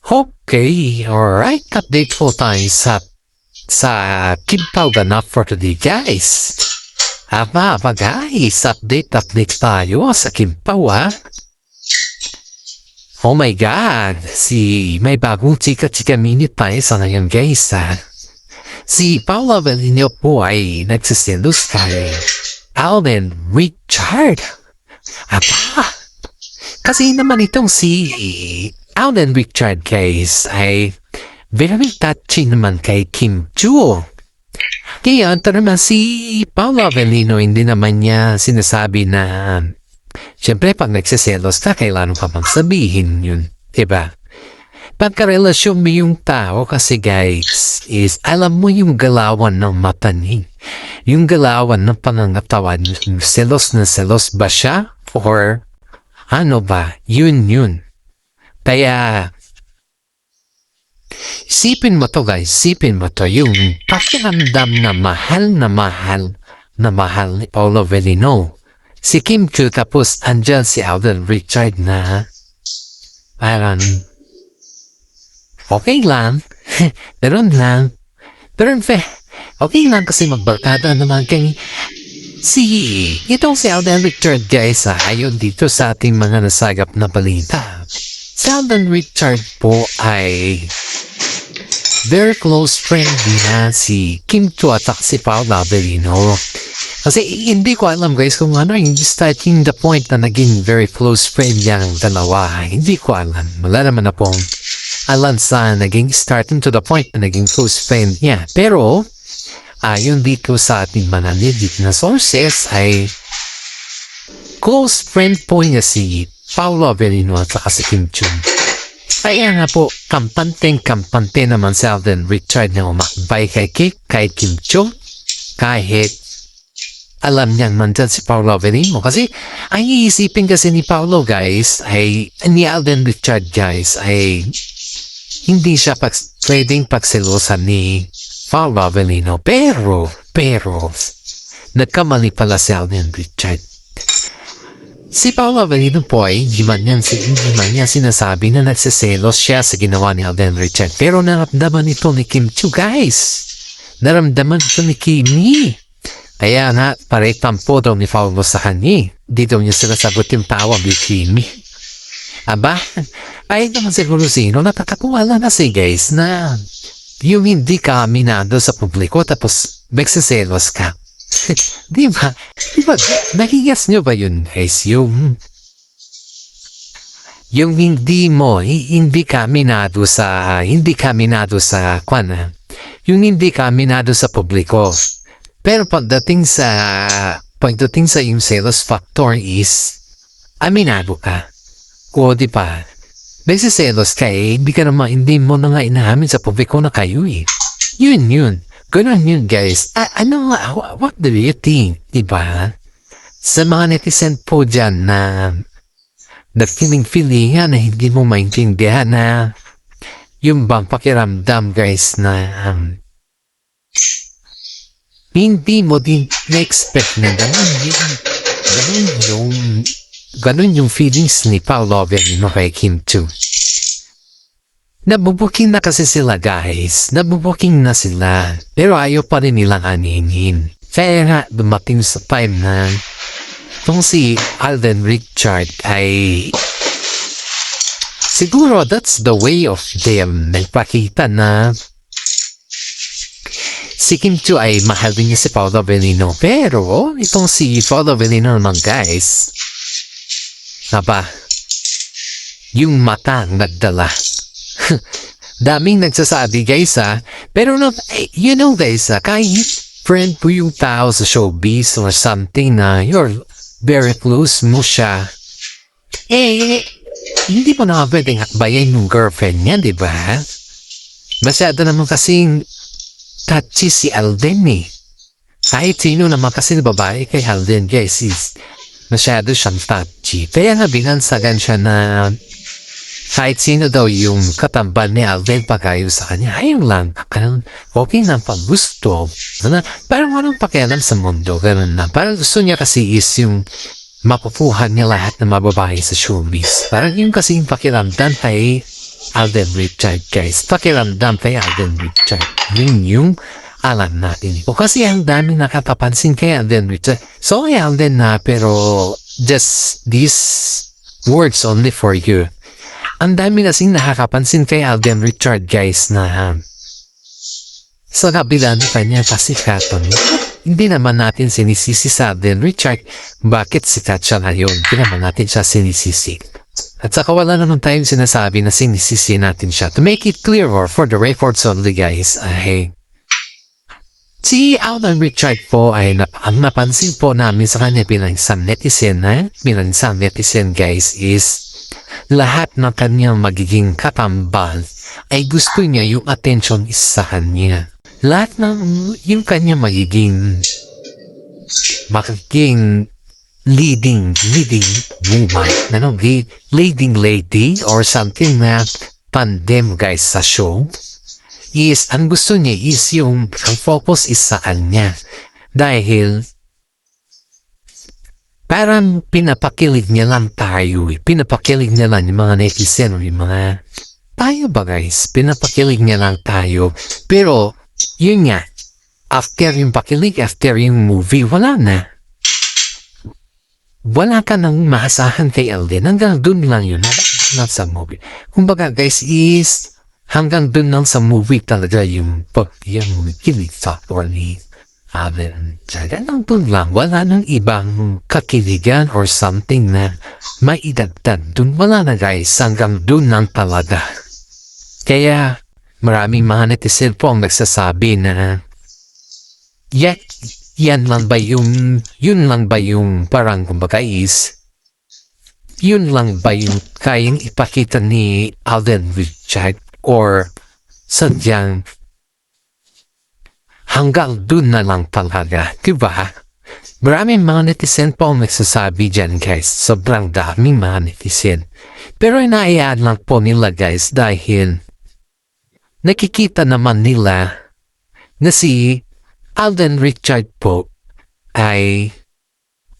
Okay, alright. Update po tayo sa Kimpaw ganap for today, guys. Aba, guys. Update tayo sa Kimpaw, ha? Oh my God. May bagong chika-chika minute tayo sa ngayon, guys, ha? Si Paula Avellino po ay nagsiselos kay Alden Richard. Aba, kasi naman itong si Alden Richard, guys, ay very touchy naman kay Kim Chu. Kaya ito naman si Paula Avellino, hindi naman niya sinasabi na siyempre pag nagsiselos ka, kailangan pa bang sabihin yun, diba? Pagkarelasyon mo yung tao kasi, guys, is alam mo yung galawan ng mata niya. Yung galawan ng pangangatawan, selos na selos ba siya? Or ano ba? Yun. Kaya, isipin mo to, guys. Isipin mo to. Yung pakiramdam na mahal ni Paula Avellino. Si Kim Chu, tapos andyan si Alden Richard na parang okay lang. Pero okay lang kasi magbarkada naman kay itong si Alden Richard, guys, ayon dito sa ating mga nasagap na balita. Si Alden Richard po ay very close friend niya si Kim Chu at si Paula Avellino. Kasi hindi ko alam, guys, kung ano yung starting the point na naging very close friend niyang dalawa. Hindi ko alam. Wala naman na pong alam sa naging starting to the point na naging close friend niya. Pero, ayon dito sa ating mananilid na sources ay close friend po niya si Paula Avellino at si Kim Chu. Kaya nga po, kampante naman si Alden Richard na umakbay kay Kim Chu kahit alam niyang nandyan si Paula Avellino. Kasi ang iisipin kasi ni Paolo, guys, ay ni Alden Richard, guys, ay hindi siya pwedeng pagselosan ni Paula Avellino. Pero, nagkamali pala si Alden Richard. Si Paula Avellino po ay hindi man niya sinasabi na nagsiselos siya sa ginawa ni Alden Richard. Pero naramdaman ito ni Kim Chu, guys. Naramdaman ito ni Kimi. Kaya nga, tampo daw ni Paolo sa kanya. Di daw niya sinasagot yung tawag ni Kimi. Aba, ay naman siguro sino nakakatuwala na si guys na yung hindi ka aminado sa publiko tapos magsiselos ka. Di ba? Nahigas nyo ba yun, guys? Yung hindi ka aminado sa publiko. Pero pagdating sa yung sales factor is aminado ka. O di ba? Nagsiselos ka hindi mo na nga inahamin sa publiko na kayo eh. Yun. Ganun yun, guys. What do you think? Di ba? Sa mga netizen po dyan na feeling na hindi mo maintindihan na yung bang pakiramdam, guys, na hindi mo din na-expect na ganun yung feelings ni Paula Avellino kay Kim Chu. Nabubuking na kasi sila, guys. Nabubuking na sila. Pero ayaw pa rin nilang aninin. Kaya nga dumating sa time na itong si Alden Richard ay siguro that's the way of them nagpakita na si Kim Chu ay mahal din niya si Paula Avellino. Pero, itong si Paula Avellino naman, guys, yung mata nagdala. Daming nagsasabi, guys, pero you know, guys, kahit friend po yung tao sa showbiz or something na you're very close mo siya, hindi mo na pwedeng hakbayan yung girlfriend niya, di ba? Masyado naman kasing touchy si Alden eh. Kahit sino naman kasi babae kay Alden, guys, is masyado siyang touchy. Kaya nga binansagan siya na kahit sino daw yung katambal ni Alden pagayo sa kanya, ayun lang, okay na pag gusto. Parang walang pakialam sa mundo, ganun na. Parang gusto niya kasi is yung mapupuhan niya lahat ng mababae sa showbiz. Parang yung kasi yung pakiramdam ay Alden Richard guys. Pakiramdam kay Alden Richard. Yun yung alam natin. O kasi ang dami nakatapansin kay Alden Richard. So ay Alden na pero just these words only for you. Ang dami kasing nakakapansin kay Alden Richard guys na sa kabila ng kanya pasikaton. Hindi naman natin sinisisi sa Alden Richard. Bakit sikat siya ngayon? Hindi naman natin siya sinisisi. At saka wala naman tayong sinasabi na sinisisi natin siya. To make it clear or for the records only guys, ay si Alden Richard po ay napansin po namin sa kanya bilang isang netizen bilang isang netizen guys is lahat ng kanyang magiging katambal ay gusto niya yung attention is sa kanya. Lahat ng yung kanyang magiging leading woman, leading lady or something na tandem guys sa show is, ang gusto niya is yung ang focus is sa kanya. Dahil parang pinapakilig niya lang tayo Pinapakilig niya lang yung mga netizen yung mga tayo ba guys? Pinapakilig niya lang tayo. Pero, yun nga, after yung pakilig, after yung movie, wala na. Wala ka nang maasahan kay Alden. Hanggang dun lang yun. Not sa movie. Kumbaga guys is, hanggang dun lang sa movie talaga yung kilig factor ni Alden. Hanggang dun lang. Wala nang ibang kakiligan or something na maidagdag. Dun wala na guys. Hanggang dun lang talaga. Kaya, maraming mga netizen po ang nagsasabi na yun lang ba yung parang kumbaga is yun lang ba yung kayang ipakita ni Alden Richard or sadyang hanggang dun na lang talaga, diba? Maraming mga netizen po ang nagsasabi dyan guys, sobrang daming mga netizen. Pero inaayaan lang po nila guys dahil nakikita naman nila na si Alden Richard po ay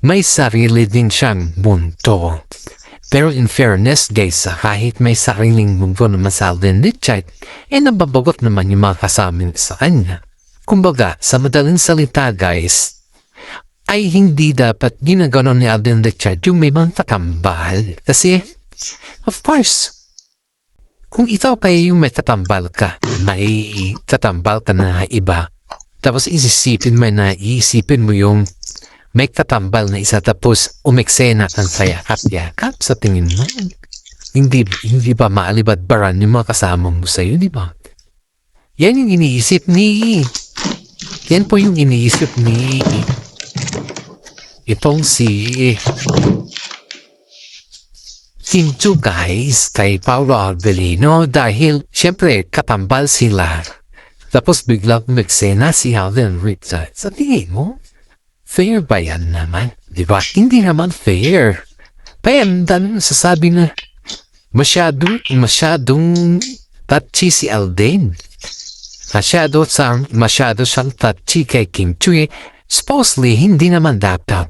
may sarili din siyang mundo. Pero in fairness guys, kahit may sariling mundo naman sa Alden Richard, nababagot naman yung mga kasama sa kanya. Kumbaga, sa madaling salita guys, ay hindi dapat ginaganon ni Alden Richard yung may mga takambal. Kasi, of course, kung ikaw kayo yung may tatambal ka na iba, tapos iisipin mo yung may tatambal na isa tapos umeksena ang sayakap-yakap sa tingin mo. Hindi ba maalibadbaran yung mga kasama mo sa'yo, di ba? Yan po yung iniisip ni itong si Kim Chu guys kay Paolo Arbolino dahil syempre katambal sila. Tapos biglang umeksena si Alden Richard. Sa tingin mo, fair ba yan naman? Diba? Hindi naman fair. Kaya ang dami nasasabi na masyadong touchy si Alden. Masyado siyang touchy kay Kim Chu. Supposedly, hindi naman dapat.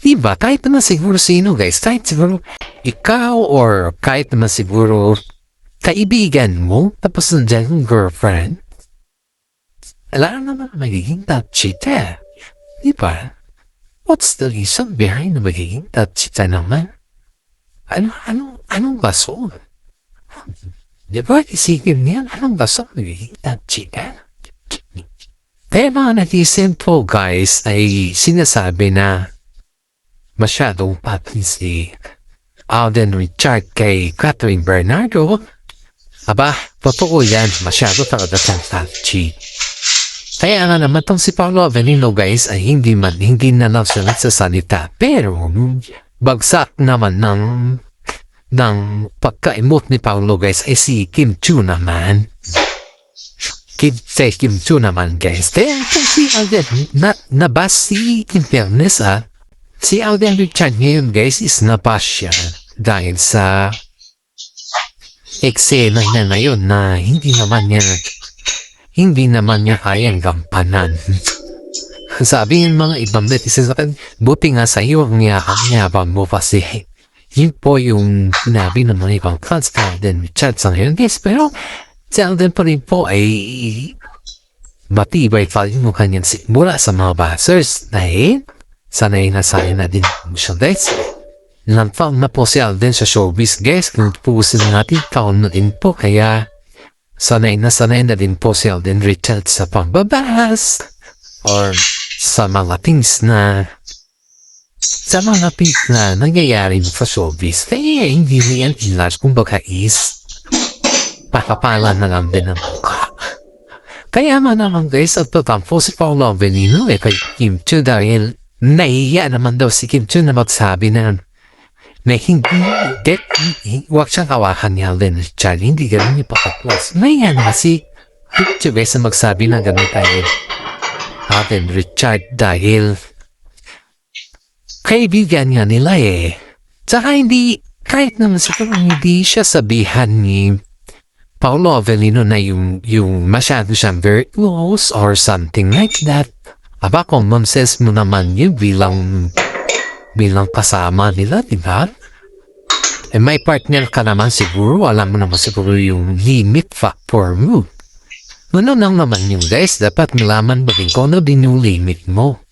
Diba? Kahit naman siguro sino guys. Kahit siguro ikaw or kahit naman siguro kaibigan mo. Tapos nandiyan yung girlfriend. Alam naman magiging touchy ta. Diba? What's the reason behind na magiging touchy ta naman? Anong baso? Diba? Isipin niyan, anong baso magiging touchy ta? Kaya mga netizen po guys ay sinasabi na masyadong pati si Alden Richard kay Catherine Bernardo. Aba, totoo yan. Masyado talaga siyang touchy. Kaya nga naman tong si Paolo Avellino guys ay hindi na lang siya nagsasalita. Pero bagsak naman ng pagka-emote ni Paolo guys ay si Kim Chu naman. Kim Chu naman guys. Kaya si Alden nabasi in fairness si Alden Richard ngayon guys is napasya dahil sa eksena niya na yun na hindi naman niya kayang gampanan. Sabi ng mga ibang netizens, buti nga sa iyo ang yabang mo kasi Yun po yung sinabi ng mga ibang fans kay Alden Richards sa ngayon guys. Pero si Alden pa rin po ay matibay pa rin yung kanyang simula sa mga buzzers dahil sanay na din po siya guys. Nang-found na po si Alden sa showbiz guys. Kung pupusin natin taon na din po kaya sanay na din po si Alden Richards sa pangbabas or sa mga things na nangyayari sa showbiz. Kaya hindi niyan ilas kung baka is pakapalan na lang din ang mukha. Kaya naman guys at patampo si Paolo Avellino kay Kim Chiu dahil naiya naman daw si Kim Chiu na magsabi na huwag siyang kawakan ni Alden Richards, hindi ganun yung pakatwas. Naiya na si Kim Chiu guys na magsabi na ganun tayo Alden Richards dahil kaibigan nga nila Tsaka hindi, kahit naman siguro hindi siya sabihan ni Paolo Avellino na yung masyado siyang very close or something like that. Aba, common sense mo naman yun bilang kasama nila, diba? May partner ka naman siguro, alam mo naman siguro yung limit factor mo. Ano lang naman yung guys, dapat malaman ba rin kung ano din yung limit mo.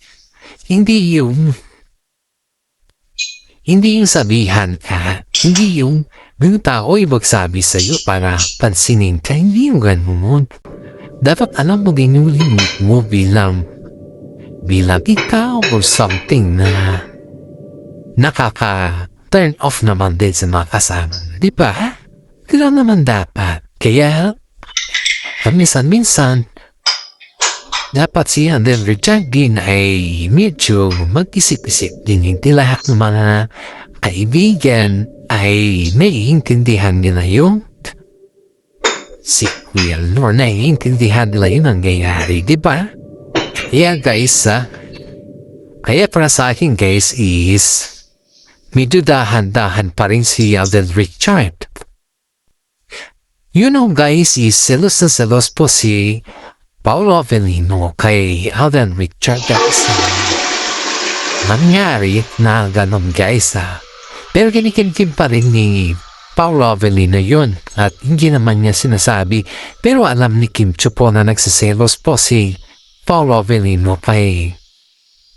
Hindi yung sabihan ka, hindi yung tao magsabi sa'yo para pansinin ka, hindi yung ganun. Dapat alam mo din yung limit mo bilang ikaw or something na nakaka-turn off naman din sa mga kasama. Di ba? Kailan naman dapat. Kaya, minsan, dapat si Alden Richards din ay medyo mag-isip-isip din. Hindi lahat ng mga kaibigan ay naiintindihan nila yung sequel or naiintindihan nila yung nangyayari, di ba? Kaya guys, kaya para sa akin guys is medyo dahan-dahan pa rin si Alden Richards. You know guys, is selos na selos po si Paolo Avellino kay Alden Richards guys. Nangyari na ganon guys Pero kinikinkim pa rin ni Paolo Avellino yun at hindi naman niya sinasabi. Pero alam ni Kim Chiu po na nagsiselos po si Paolo Avellino kay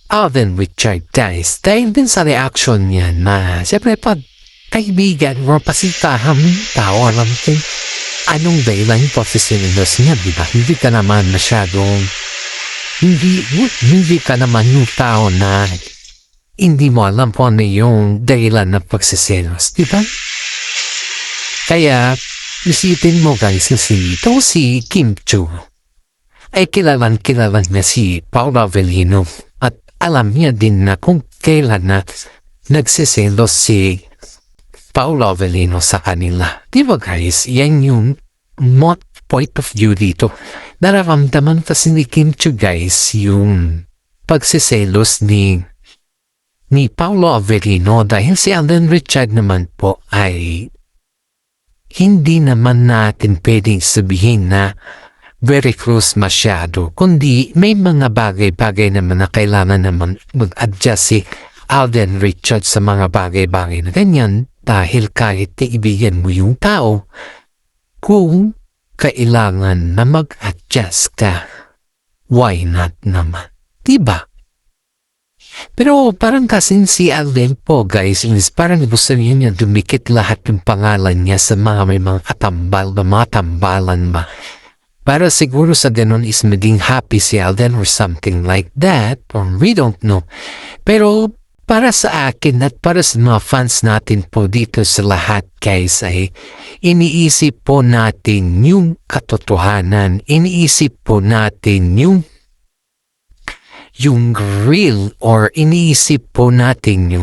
Alden Richards guys. Dahil din sa reaction niya na siyempre pag kaibigan mo pasitahan tao alam din anong dahilan yung professionals niya, di ba? Hindi ka naman masyadong hindi ka naman yung tao na hindi mo alam po ano yung dahilan ng pagsiselos, di ba? Kaya, isipin mo guys kasi ito si Kim Chiu ay kilalan niya si Paolo Avellino at alam niya din na kung kailan na nagsiselos si Paolo Avellino sa kanila. Di ba guys, yan yung point of view dito. Nararamdaman kasi ni Kim Chiu guys yung pagsiselos ni Paolo Avellino dahil si Alden Richards naman po ay hindi naman natin pwedeng sabihin na very close masyado, kundi may mga bagay-bagay naman na kailangan naman mag-adjust si Alden Richards sa mga bagay-bagay na ganyan dahil kahit kaibigan mo yung tao, kung kailangan na mag-adjust ka, why not naman? Diba? Pero parang kasing si Alden po guys, parang gusto niya dumikit lahat yung pangalan niya sa mga may mga katambal, mga tambalan ba. Para siguro sa ganun is maging happy si Alden or something like that, or we don't know. Pero para sa akin at para sa mga fans natin po dito sa lahat guys ay iniisip po natin yung katotohanan, iniisip po natin yung real or iniisip po natin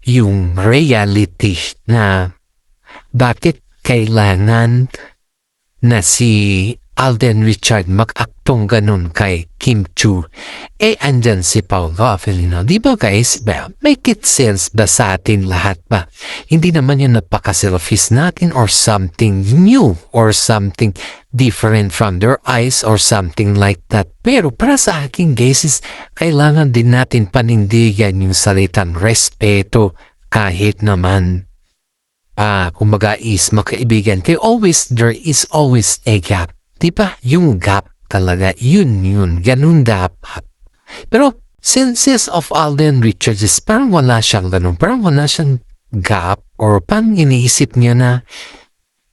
yung reality na bakit kailangan na si Alden Richards mag-aktong ganun kay Kim Chiu. Andyan si Paolo Avellino. Di ba guys? Make it sense ba sa atin lahat ba? Hindi naman yun napaka-selfish natin or something new or something different from their eyes or something like that. Pero para sa akin guys is kailangan din natin panindigan yung salitang respeto, kahit naman kumbaga is makaibigan kayo, there is always a gap. Diba? Yung gap talaga, yun, ganun dapat. Pero, senses of Alden Richards is parang wala siyang ganun, parang wala siyang gap, or parang iniisip niya na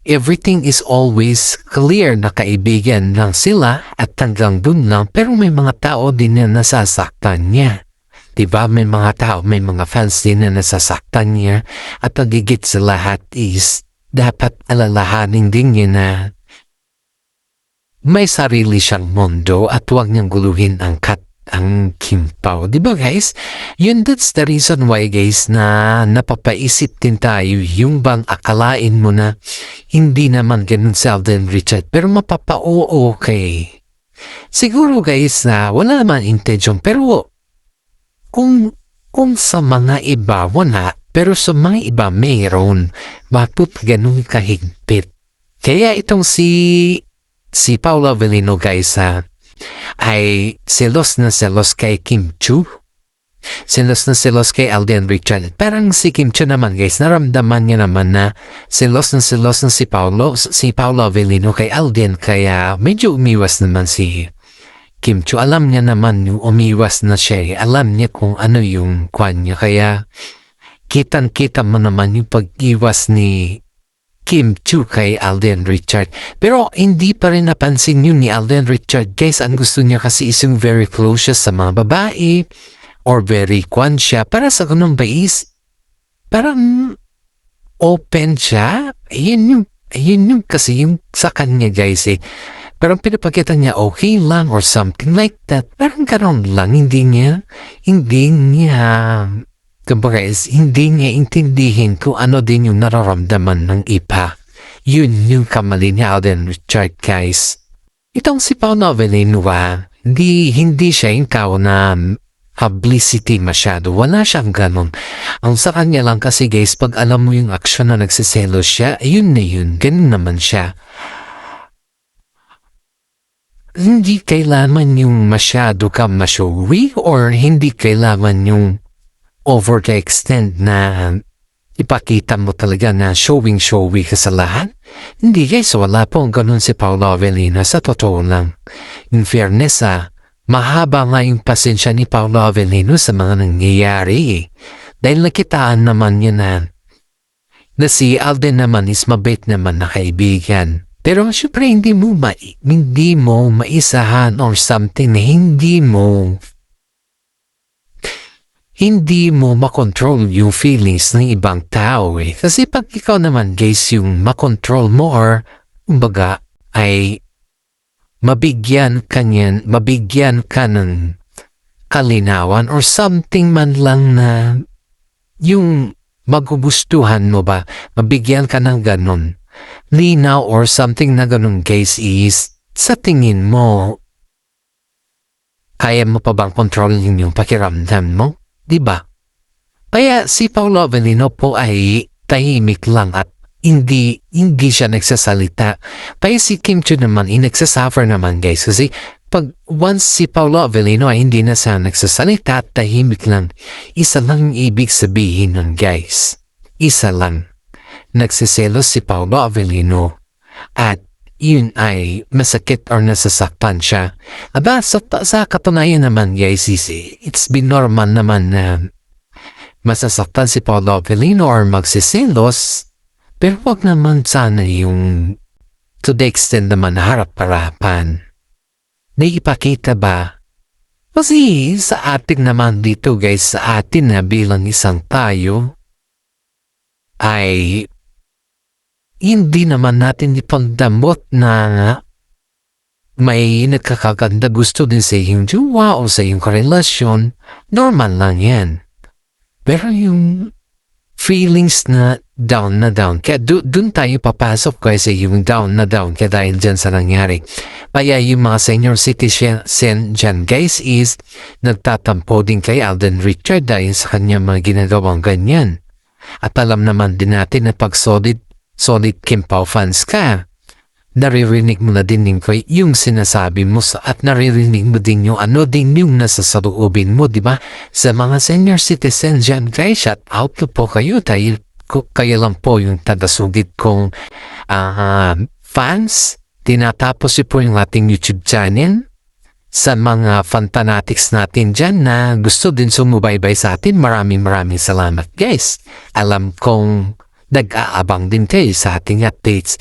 everything is always clear na kaibigan lang sila at hanggang dun lang, pero may mga tao din na nasasaktan niya. Diba? May mga tao, may mga fans din na nasasaktan niya, at higit sa lahat is dapat alalahanin din niya na may sarili siyang mundo at huwag niyang guluhin ang Kim Pao. Diba guys? That's the reason why guys na napapaisip din tayo, yung bang akalain mo na hindi naman ganun si Alden Richard, pero mapapa-oo kay. Siguro guys na wala naman intention, pero kung sa mga iba wala, pero sa mga iba mayroon, bakit ganun kahigpit? Kaya itong si Paula Avellino guys ay selos na selos kay Kim Chiu. Selos na selos kay Alden Richard. Parang si Kim Chiu naman guys, naramdaman niya naman na selos na si Paula Avellino kay Alden, kaya medyo umiwas naman si Kim Chiu. Alam niya naman yung umiwas na siya. Alam niya kung ano yung kwan niya. Kaya kitang-kita mo naman yung pag-iwas ni Kim Chiu kay Alden Richard. Pero hindi pa rin napansin yun ni Alden Richard. Guys, ang gusto niya kasi is yung very close siya sa mga babae or very kwan siya. Para sa ganun ba is parang open siya. Yun yung kasi yung sa kanya guys Parang pinapakita niya okay lang or something like that. Parang karoon lang. Hindi niya kumbaga hindi niya intindihin kung ano din yung nararamdaman ng iba. Yun yung kamali ni Alden Richard guys. Itong si Paula Avellino hindi siya yung tao na publicity masyado. Wala siyang ganon. Ang sa kanya lang kasi guys, pag alam mo yung aksyon na nagsiselos siya, yun na yun. Ganun naman siya. Hindi kailangan yung masyado ka ma-showy or hindi kailangan yung over the extent na ipakita mo talaga na showy ka sa lahat. Hindi guys, wala pong ganun si Paula Avellino sa totoo lang. In fairness mahaba nga yung pasensya ni Paula Avellino sa mga nangyayari dahil nakitaan naman niya na si Alden naman is mabait naman na kaibigan. Pero syempre hindi mo maisahan or something na hindi mo makontrol yung feelings ng ibang tao Kasi pag ikaw naman guys yung makontrol mo or kumbaga ay mabigyan ka ng kalinawan or something man lang na yung magugustuhan mo ba, mabigyan ka ng ganon linaw or something na ganun guys is sa tingin mo kaya mo pa bang kontrolin yung pakiramdam mo? Diba? Kaya si Paula Avellino po ay tahimik lang at hindi siya nagsasalita. Kaya si Kim Chiu naman nagsasuffer naman guys kasi pag once si Paula Avellino ay hindi na siya nagsasalita at tahimik lang, isa lang ibig sabihin nun guys. Isa lang. Nagsiselos si Paula Avellino at yun ay masakit or nasasaktan siya. Aba, sa katunayan naman guys, it's been normal naman na masasaktan si Paula Avellino or magsiselos, pero wag naman sana yung to the extent naman na harap-harapan. Naipakita ba? Kasi sa atin naman dito guys, sa atin na bilang isang tayo, ay hindi naman natin ipagdamot na may nagkakaganda gusto din sa iyong jowa o sa iyong karelasyon. Normal lang yan. Pero yung feelings na down, kaya dun tayo papasok kasi yung down kaya dahil dyan sa nangyari. Kaya yung mga senior citizen dyan guys is nagtatampo din kay Alden Richard dahil sa kanya mga ginagawang ganyan. At alam naman din natin na pag solid Kim Pao fans ka, naririnig mo na din yung sinasabi mo at naririnig mo din yung ano din yung nasa saroobin mo, di ba? Sa mga senior citizen dyan guys, shout out po kayo dahil kayo lang po yung tagasugid kong fans. Tinatapos po yung ating YouTube channel. Sa mga fan fanatics natin dyan na gusto din sumubaybay sa atin, maraming salamat guys. Alam kong nag-aabang din kayo sa ating updates.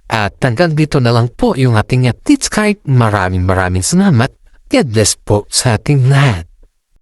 At hanggang dito na lang po yung ating updates kahit maraming salamat. God bless po sa ating lahat.